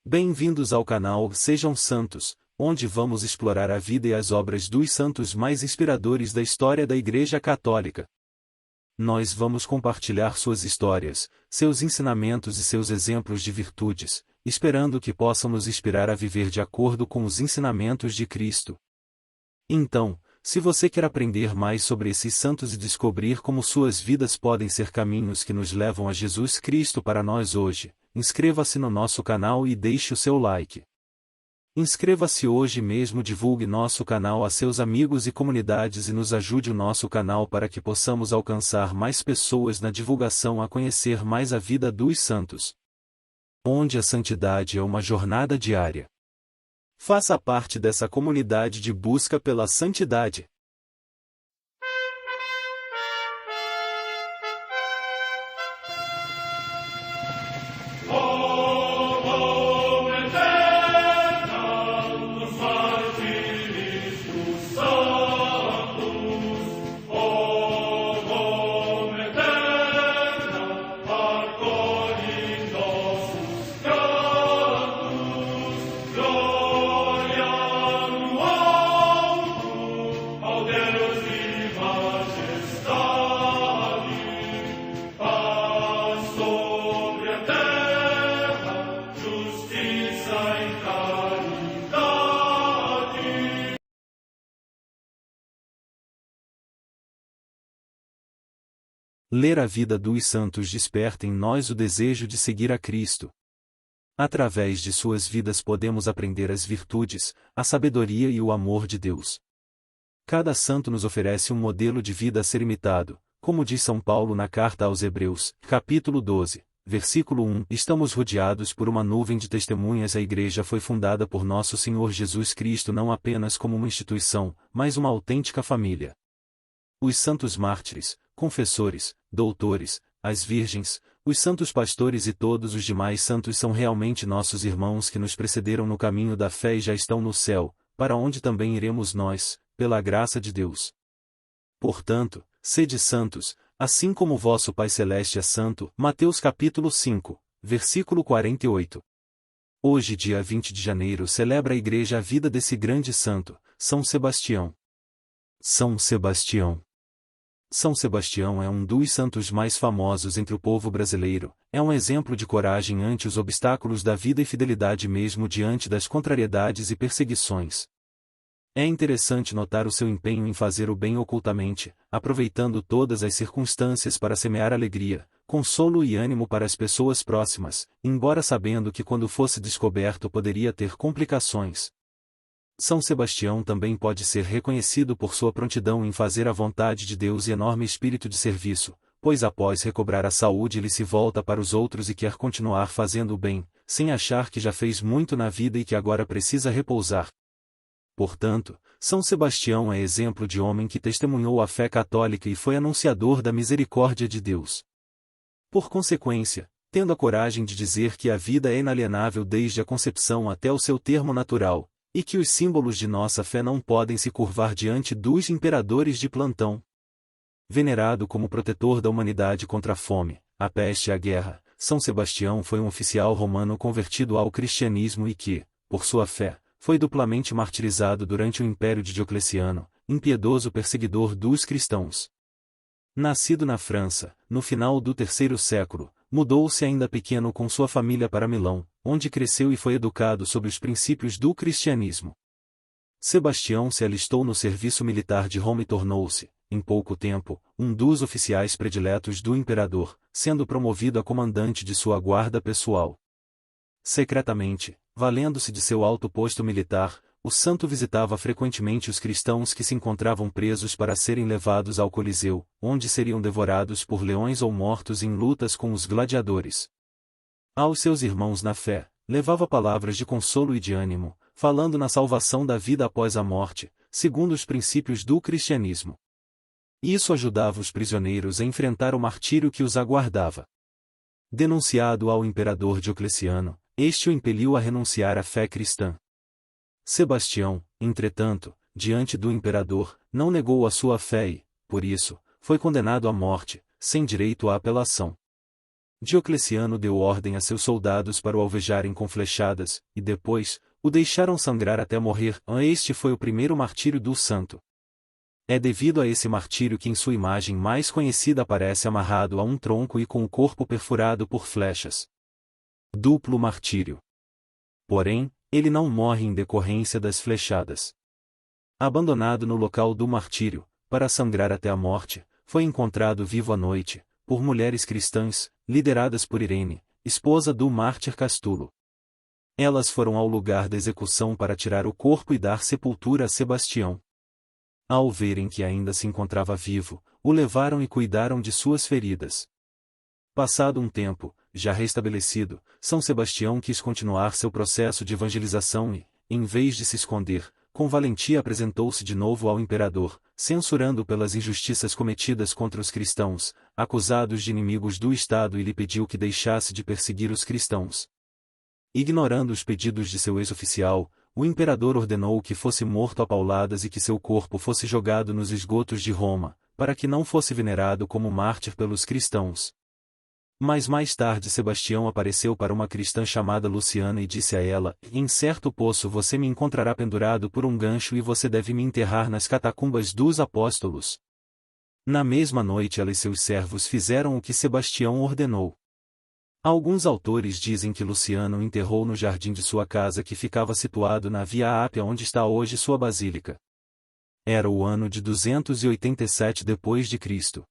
Bem-vindos ao canal Sejam Santos, onde vamos explorar a vida e as obras dos santos mais inspiradores da história da Igreja Católica. Nós vamos compartilhar suas histórias, seus ensinamentos e seus exemplos de virtudes, esperando que possam nos inspirar a viver de acordo com os ensinamentos de Cristo. Então, se você quer aprender mais sobre esses santos e descobrir como suas vidas podem ser caminhos que nos levam a Jesus Cristo para nós hoje, inscreva-se no nosso canal e deixe o seu like. Inscreva-se hoje mesmo, divulgue nosso canal a seus amigos e comunidades e nos ajude o nosso canal para que possamos alcançar mais pessoas na divulgação a conhecer mais a vida dos santos, onde a santidade é uma jornada diária. Faça parte dessa comunidade de busca pela santidade. Ler a vida dos santos desperta em nós o desejo de seguir a Cristo. Através de suas vidas podemos aprender as virtudes, a sabedoria e o amor de Deus. Cada santo nos oferece um modelo de vida a ser imitado, como diz São Paulo na carta aos Hebreus, capítulo 12, versículo 1. Estamos rodeados por uma nuvem de testemunhas. A Igreja foi fundada por nosso Senhor Jesus Cristo não apenas como uma instituição, mas uma autêntica família. Os santos mártires, confessores, doutores, as virgens, os santos pastores e todos os demais santos são realmente nossos irmãos que nos precederam no caminho da fé e já estão no céu, para onde também iremos nós, pela graça de Deus. Portanto, sede santos, assim como vosso Pai Celeste é santo. Mateus capítulo 5, versículo 48. Hoje, dia 20 de janeiro, celebra a Igreja a vida desse grande santo, São Sebastião. São Sebastião. São Sebastião é um dos santos mais famosos entre o povo brasileiro, é um exemplo de coragem ante os obstáculos da vida e fidelidade mesmo diante das contrariedades e perseguições. É interessante notar o seu empenho em fazer o bem ocultamente, aproveitando todas as circunstâncias para semear alegria, consolo e ânimo para as pessoas próximas, embora sabendo que quando fosse descoberto poderia ter complicações. São Sebastião também pode ser reconhecido por sua prontidão em fazer a vontade de Deus e enorme espírito de serviço, pois após recobrar a saúde ele se volta para os outros e quer continuar fazendo o bem, sem achar que já fez muito na vida e que agora precisa repousar. Portanto, São Sebastião é exemplo de homem que testemunhou a fé católica e foi anunciador da misericórdia de Deus. Por consequência, tendo a coragem de dizer que a vida é inalienável desde a concepção até o seu termo natural, e que os símbolos de nossa fé não podem se curvar diante dos imperadores de plantão. Venerado como protetor da humanidade contra a fome, a peste e a guerra, São Sebastião foi um oficial romano convertido ao cristianismo e que, por sua fé, foi duplamente martirizado durante o império de Diocleciano, impiedoso perseguidor dos cristãos. Nascido na França, no final do terceiro século, mudou-se ainda pequeno com sua família para Milão, onde cresceu e foi educado sob os princípios do cristianismo. Sebastião se alistou no serviço militar de Roma e tornou-se, em pouco tempo, um dos oficiais prediletos do imperador, sendo promovido a comandante de sua guarda pessoal. Secretamente, valendo-se de seu alto posto militar, o santo visitava frequentemente os cristãos que se encontravam presos para serem levados ao Coliseu, onde seriam devorados por leões ou mortos em lutas com os gladiadores. Aos seus irmãos na fé, levava palavras de consolo e de ânimo, falando na salvação da vida após a morte, segundo os princípios do cristianismo. Isso ajudava os prisioneiros a enfrentar o martírio que os aguardava. Denunciado ao imperador Diocleciano, este o impeliu a renunciar à fé cristã. Sebastião, entretanto, diante do imperador, não negou a sua fé e, por isso, foi condenado à morte, sem direito à apelação. Diocleciano deu ordem a seus soldados para o alvejarem com flechadas, e depois, o deixaram sangrar até morrer. Este foi o primeiro martírio do santo. É devido a esse martírio que em sua imagem mais conhecida aparece amarrado a um tronco e com o corpo perfurado por flechas. Duplo martírio. Porém, ele não morre em decorrência das flechadas. Abandonado no local do martírio, para sangrar até a morte, foi encontrado vivo à noite, por mulheres cristãs, lideradas por Irene, esposa do mártir Castulo. Elas foram ao lugar da execução para tirar o corpo e dar sepultura a Sebastião. Ao verem que ainda se encontrava vivo, o levaram e cuidaram de suas feridas. Passado um tempo, já restabelecido, São Sebastião quis continuar seu processo de evangelização e, em vez de se esconder, com valentia apresentou-se de novo ao imperador, censurando pelas injustiças cometidas contra os cristãos, acusados de inimigos do Estado, e lhe pediu que deixasse de perseguir os cristãos. Ignorando os pedidos de seu ex-oficial, o imperador ordenou que fosse morto a pauladas e que seu corpo fosse jogado nos esgotos de Roma, para que não fosse venerado como mártir pelos cristãos. Mas mais tarde Sebastião apareceu para uma cristã chamada Luciana e disse a ela: "Em certo poço você me encontrará pendurado por um gancho e você deve me enterrar nas catacumbas dos apóstolos." Na mesma noite ela e seus servos fizeram o que Sebastião ordenou. Alguns autores dizem que Luciano o enterrou no jardim de sua casa, que ficava situado na Via Ápia, onde está hoje sua basílica. Era o ano de 287 d.C.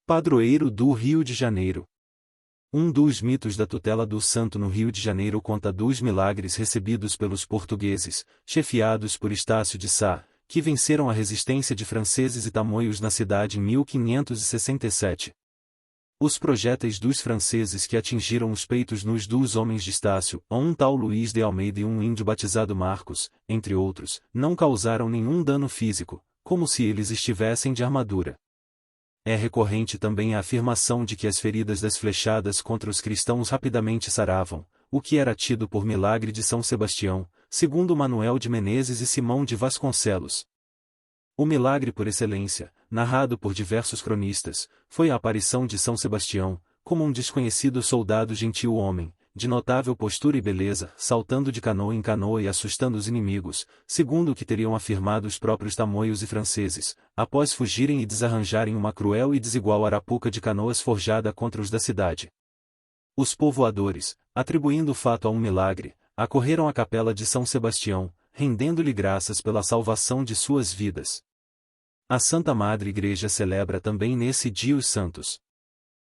Padroeiro do Rio de Janeiro. Um dos mitos da tutela do santo no Rio de Janeiro conta dos milagres recebidos pelos portugueses, chefiados por Estácio de Sá, que venceram a resistência de franceses e tamoios na cidade em 1567. Os projéteis dos franceses que atingiram os peitos nus dos homens de Estácio, um tal Luís de Almeida e um índio batizado Marcos, entre outros, não causaram nenhum dano físico, como se eles estivessem de armadura. É recorrente também a afirmação de que as feridas das flechadas contra os cristãos rapidamente saravam, o que era tido por milagre de São Sebastião, segundo Manuel de Menezes e Simão de Vasconcelos. O milagre por excelência, narrado por diversos cronistas, foi a aparição de São Sebastião, como um desconhecido soldado gentil homem, de notável postura e beleza, saltando de canoa em canoa e assustando os inimigos, segundo o que teriam afirmado os próprios tamoios e franceses, após fugirem e desarranjarem uma cruel e desigual arapuca de canoas forjada contra os da cidade. Os povoadores, atribuindo o fato a um milagre, acorreram à capela de São Sebastião, rendendo-lhe graças pela salvação de suas vidas. A Santa Madre Igreja celebra também nesse dia os santos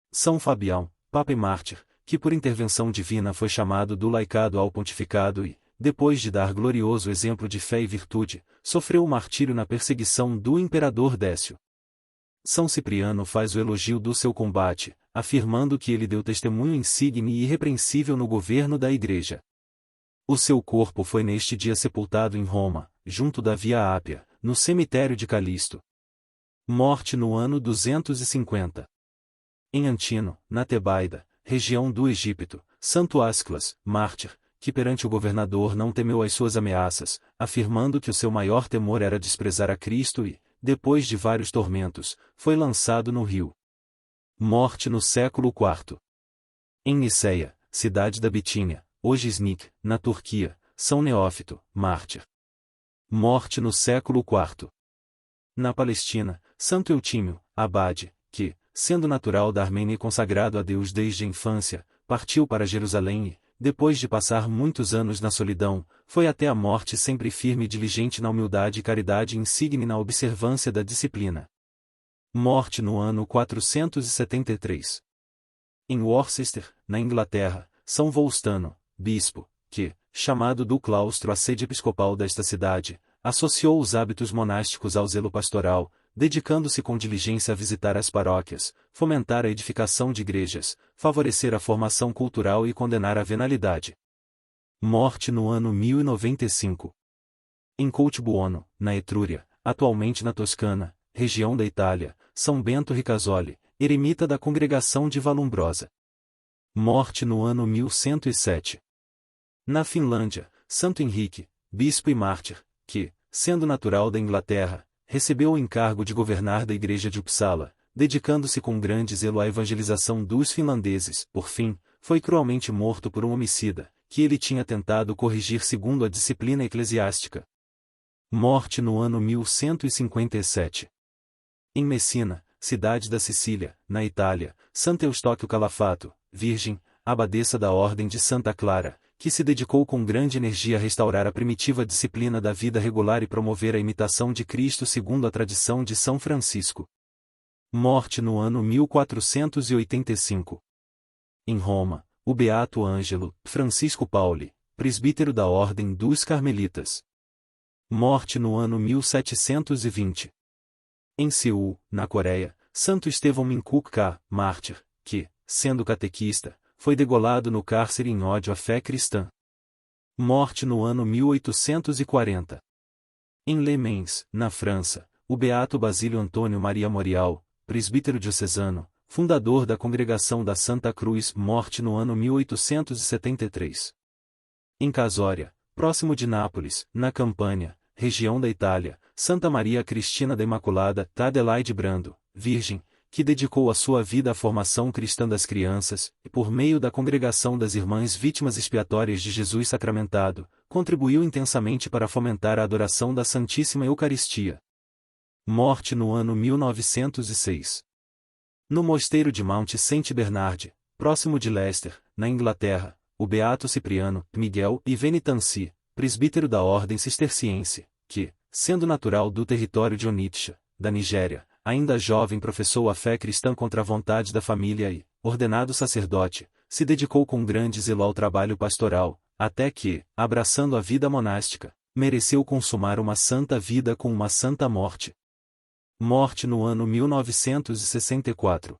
São Fabião, Papa e Mártir, que por intervenção divina foi chamado do laicado ao pontificado e, depois de dar glorioso exemplo de fé e virtude, sofreu o martírio na perseguição do imperador Décio. São Cipriano faz o elogio do seu combate, afirmando que ele deu testemunho insigne e irrepreensível no governo da Igreja. O seu corpo foi neste dia sepultado em Roma, junto da Via Ápia, no cemitério de Calisto. Morte no ano 250. Em Antino, na Tebaida, região do Egito, Santo Asclas, mártir, que perante o governador não temeu as suas ameaças, afirmando que o seu maior temor era desprezar a Cristo e, depois de vários tormentos, foi lançado no rio. Morte no século IV. Em Niceia, cidade da Bitínia, hoje Iznik, na Turquia, São Neófito, mártir. Morte no século IV. Na Palestina, Santo Eutímio, abade, que, sendo natural da Armênia e consagrado a Deus desde a infância, partiu para Jerusalém e, depois de passar muitos anos na solidão, foi até a morte sempre firme e diligente na humildade e caridade insigne na observância da disciplina. Morte no ano 473. Em Worcester, na Inglaterra, São Volstano, bispo, que, chamado do claustro à sede episcopal desta cidade, associou os hábitos monásticos ao zelo pastoral, dedicando-se com diligência a visitar as paróquias, fomentar a edificação de igrejas, favorecer a formação cultural e condenar a venalidade. Morte no ano 1095. Em Coltibuono, na Etrúria, atualmente na Toscana, região da Itália, São Bento Ricasoli, eremita da congregação de Vallombrosa. Morte no ano 1107. Na Finlândia, Santo Henrique, bispo e mártir, que, sendo natural da Inglaterra, recebeu o encargo de governar da igreja de Uppsala, dedicando-se com grande zelo à evangelização dos finlandeses. Por fim, foi cruelmente morto por um homicida, que ele tinha tentado corrigir segundo a disciplina eclesiástica. Morte no ano 1157. Em Messina, cidade da Sicília, na Itália, Santa Eustóquio Calafato, virgem, abadesa da Ordem de Santa Clara, que se dedicou com grande energia a restaurar a primitiva disciplina da vida regular e promover a imitação de Cristo segundo a tradição de São Francisco. Morte no ano 1485. Em Roma, o beato Ângelo Francisco Pauli, presbítero da Ordem dos Carmelitas. Morte no ano 1720. Em Seul, na Coreia, Santo Estevão Minkuk Ka, mártir, que, sendo catequista, foi degolado no cárcere em ódio à fé cristã. Morte no ano 1840. Em Le Mans, na França, o beato Basílio Antônio Maria Morial, presbítero diocesano, fundador da Congregação da Santa Cruz. Morte no ano 1873. Em Casória, próximo de Nápoles, na Campânia, região da Itália, Santa Maria Cristina da Imaculada Adelaide Brando, virgem, que dedicou a sua vida à formação cristã das crianças, e por meio da Congregação das Irmãs Vítimas Expiatórias de Jesus Sacramentado, contribuiu intensamente para fomentar a adoração da Santíssima Eucaristia. Morte no ano 1906. No mosteiro de Mount St. Bernard, próximo de Leicester, na Inglaterra, o beato Cipriano Miguel Ivenitensi, presbítero da Ordem Cisterciense, que, sendo natural do território de Onitsha, da Nigéria, ainda jovem professou a fé cristã contra a vontade da família e, ordenado sacerdote, se dedicou com grande zelo ao trabalho pastoral, até que, abraçando a vida monástica, mereceu consumar uma santa vida com uma santa morte. Morte no ano 1964.